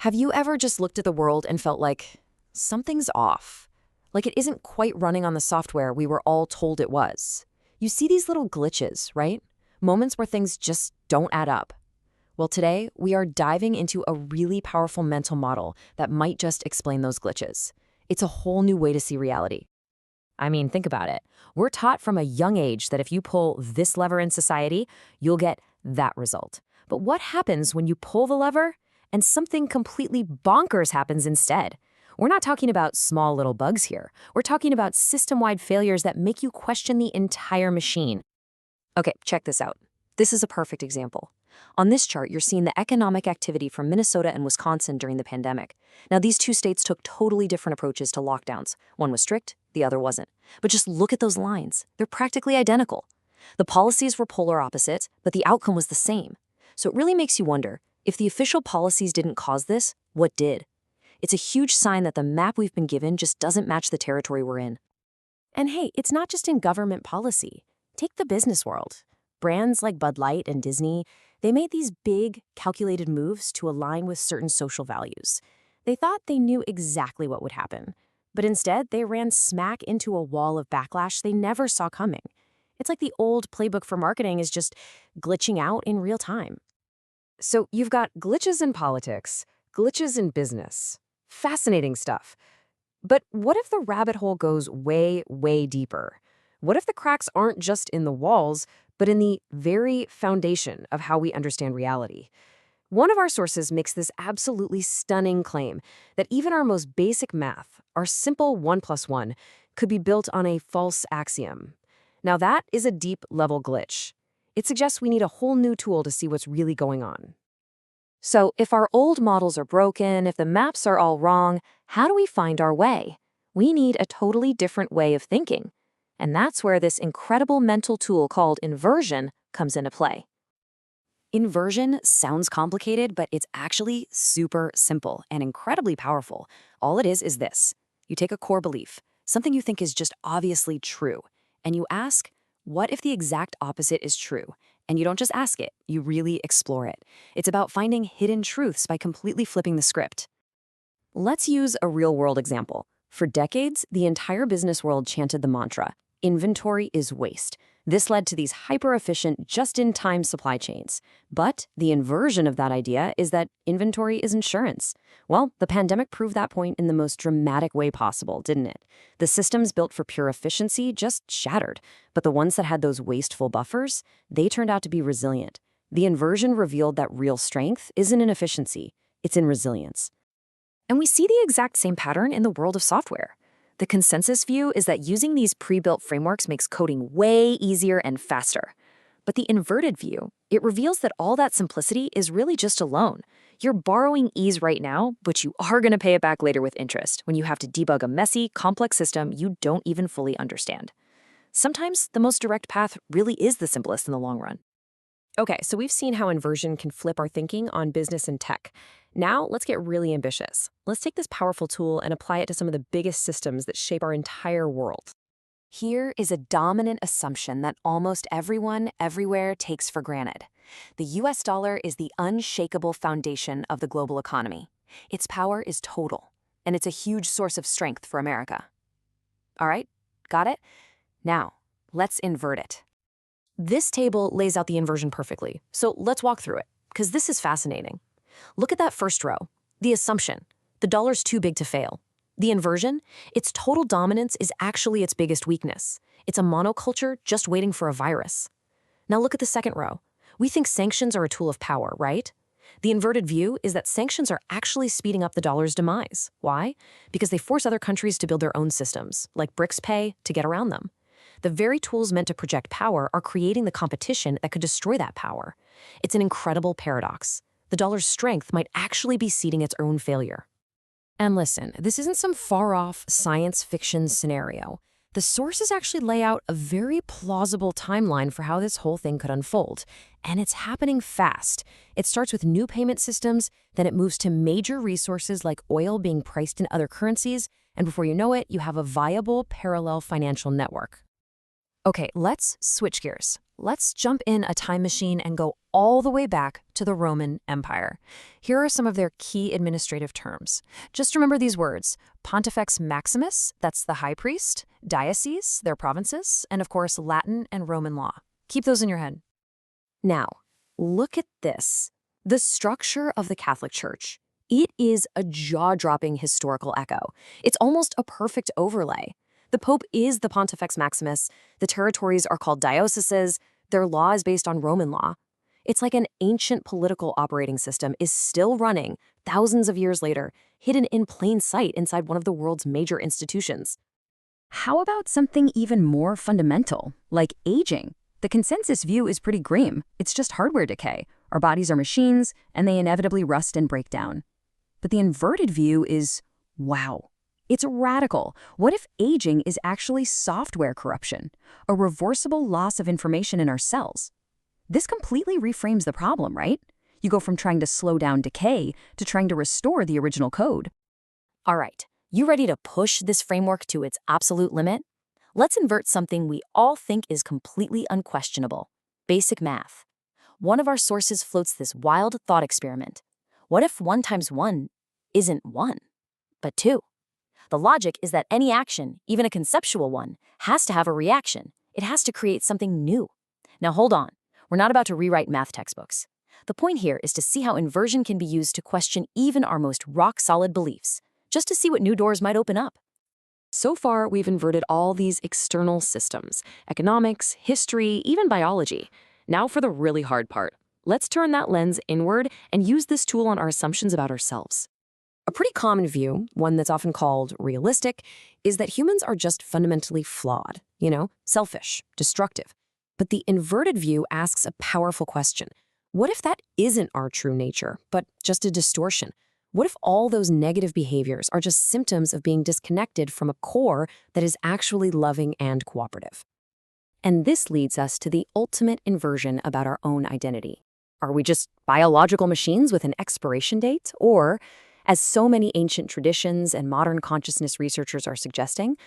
Have you ever just looked at the world and felt like something's off? Like it isn't quite running on the software we were all told it was. You see these little glitches, right? Moments where things just don't add up. Well, today we are diving into a really powerful mental model that might just explain those glitches. It's a whole new way to see reality. I mean, think about it. We're taught from a young age that if you pull this lever in society, you'll get that result. But what happens when you pull the lever and something completely bonkers happens instead? We're not talking about small little bugs here. We're talking about system-wide failures that make you question the entire machine. Okay, check this out. This is a perfect example. On this chart, you're seeing the economic activity from Minnesota and Wisconsin during the pandemic. Now, these two states took totally different approaches to lockdowns. One was strict, the other wasn't. But just look at those lines. They're practically identical. The policies were polar opposites, but the outcome was the same. So it really makes you wonder, if the official policies didn't cause this, what did? It's a huge sign that the map we've been given just doesn't match the territory we're in. And hey, it's not just in government policy. Take the business world. Brands like Bud Light and Disney, they made these big, calculated moves to align with certain social values. They thought they knew exactly what would happen, but instead they ran smack into a wall of backlash they never saw coming. It's like the old playbook for marketing is just glitching out in real time. So you've got glitches in politics, glitches in business. Fascinating stuff. But what if the rabbit hole goes way, way deeper? What if the cracks aren't just in the walls, but in the very foundation of how we understand reality? One of our sources makes this absolutely stunning claim that even our most basic math, our simple 1 + 1, could be built on a false axiom. Now that is a deep-level glitch. It suggests we need a whole new tool to see what's really going on. So if our old models are broken, if the maps are all wrong, how do we find our way? We need a totally different way of thinking. And that's where this incredible mental tool called inversion comes into play. Inversion sounds complicated, but it's actually super simple and incredibly powerful. All it is this. You take a core belief, something you think is just obviously true, and you ask, what if the exact opposite is true? And you don't just ask it, you really explore it. It's about finding hidden truths by completely flipping the script. Let's use a real-world example. For decades, the entire business world chanted the mantra, inventory is waste. This led to these hyper-efficient, just-in-time supply chains. But the inversion of that idea is that inventory is insurance. Well, the pandemic proved that point in the most dramatic way possible, didn't it? The systems built for pure efficiency just shattered. But the ones that had those wasteful buffers, they turned out to be resilient. The inversion revealed that real strength isn't in efficiency, it's in resilience. And we see the exact same pattern in the world of software. The consensus view is that using these pre-built frameworks makes coding way easier and faster. But the inverted view, it reveals that all that simplicity is really just a loan. You're borrowing ease right now, but you are going to pay it back later with interest when you have to debug a messy, complex system you don't even fully understand. Sometimes the most direct path really is the simplest in the long run. Okay, so we've seen how inversion can flip our thinking on business and tech. Now, let's get really ambitious. Let's take this powerful tool and apply it to some of the biggest systems that shape our entire world. Here is a dominant assumption that almost everyone, everywhere takes for granted. The US dollar is the unshakable foundation of the global economy. Its power is total, and it's a huge source of strength for America. All right, got it? Now, let's invert it. This table lays out the inversion perfectly, so let's walk through it, because this is fascinating. Look at that first row. The assumption. The dollar's too big to fail. The inversion. Its total dominance is actually its biggest weakness. It's a monoculture just waiting for a virus. Now look at the second row. We think sanctions are a tool of power, right? The inverted view is that sanctions are actually speeding up the dollar's demise. Why? Because they force other countries to build their own systems, like BRICS Pay, to get around them. The very tools meant to project power are creating the competition that could destroy that power. It's an incredible paradox. The dollar's strength might actually be seeding its own failure. And listen, this isn't some far-off science fiction scenario. The sources actually lay out a very plausible timeline for how this whole thing could unfold. And it's happening fast. It starts with new payment systems, then it moves to major resources like oil being priced in other currencies, and before you know it, you have a viable parallel financial network. Okay, let's switch gears. Let's jump in a time machine and go all the way back to the Roman Empire. Here are some of their key administrative terms. Just remember these words: Pontifex Maximus, that's the high priest; diocese, their provinces; and of course, Latin and Roman law. Keep those in your head. Now, look at this. The structure of the Catholic Church. It is a jaw-dropping historical echo. It's almost a perfect overlay. The Pope is the Pontifex Maximus, the territories are called dioceses, their law is based on Roman law. It's like an ancient political operating system is still running, thousands of years later, hidden in plain sight inside one of the world's major institutions. How about something even more fundamental, like aging? The consensus view is pretty grim. It's just hardware decay. Our bodies are machines, and they inevitably rust and break down. But the inverted view is, wow. It's radical. What if aging is actually software corruption, a reversible loss of information in our cells? This completely reframes the problem, right? You go from trying to slow down decay to trying to restore the original code. All right, you ready to push this framework to its absolute limit? Let's invert something we all think is completely unquestionable: basic math. One of our sources floats this wild thought experiment. What if 1 times 1 isn't 1, but 2? The logic is that any action, even a conceptual one, has to have a reaction. It has to create something new. Now hold on, we're not about to rewrite math textbooks. The point here is to see how inversion can be used to question even our most rock-solid beliefs, just to see what new doors might open up. So far, we've inverted all these external systems: economics, history, even biology. Now for the really hard part. Let's turn that lens inward and use this tool on our assumptions about ourselves. A pretty common view, one that's often called realistic, is that humans are just fundamentally flawed, selfish, destructive. But the inverted view asks a powerful question. What if that isn't our true nature, but just a distortion? What if all those negative behaviors are just symptoms of being disconnected from a core that is actually loving and cooperative? And this leads us to the ultimate inversion about our own identity. Are we just biological machines with an expiration date? Or, as so many ancient traditions and modern consciousness researchers are suggesting,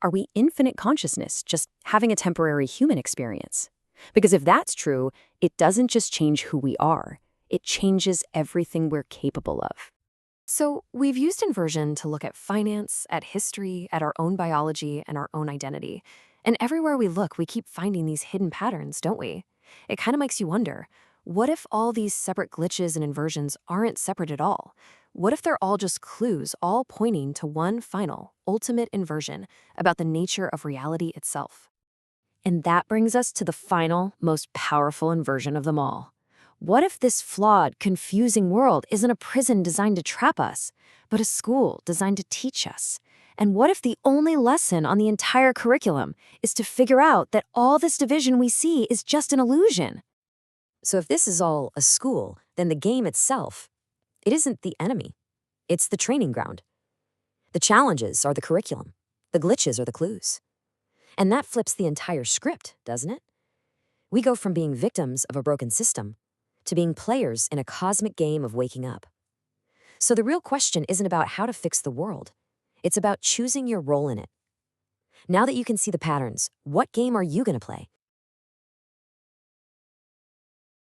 are we infinite consciousness, just having a temporary human experience? Because if that's true, it doesn't just change who we are, it changes everything we're capable of. So we've used inversion to look at finance, at history, at our own biology, and our own identity. And everywhere we look, we keep finding these hidden patterns, don't we? It kind of makes you wonder, what if all these separate glitches and inversions aren't separate at all? What if they're all just clues, all pointing to one final, ultimate inversion about the nature of reality itself? And that brings us to the final, most powerful inversion of them all. What if this flawed, confusing world isn't a prison designed to trap us, but a school designed to teach us? And what if the only lesson on the entire curriculum is to figure out that all this division we see is just an illusion? So if this is all a school, then the game itself, it isn't the enemy. It's the training ground. The challenges are the curriculum. The glitches are the clues. And that flips the entire script, doesn't it? We go from being victims of a broken system to being players in a cosmic game of waking up. So the real question isn't about how to fix the world. It's about choosing your role in it. Now that you can see the patterns, what game are you going to play?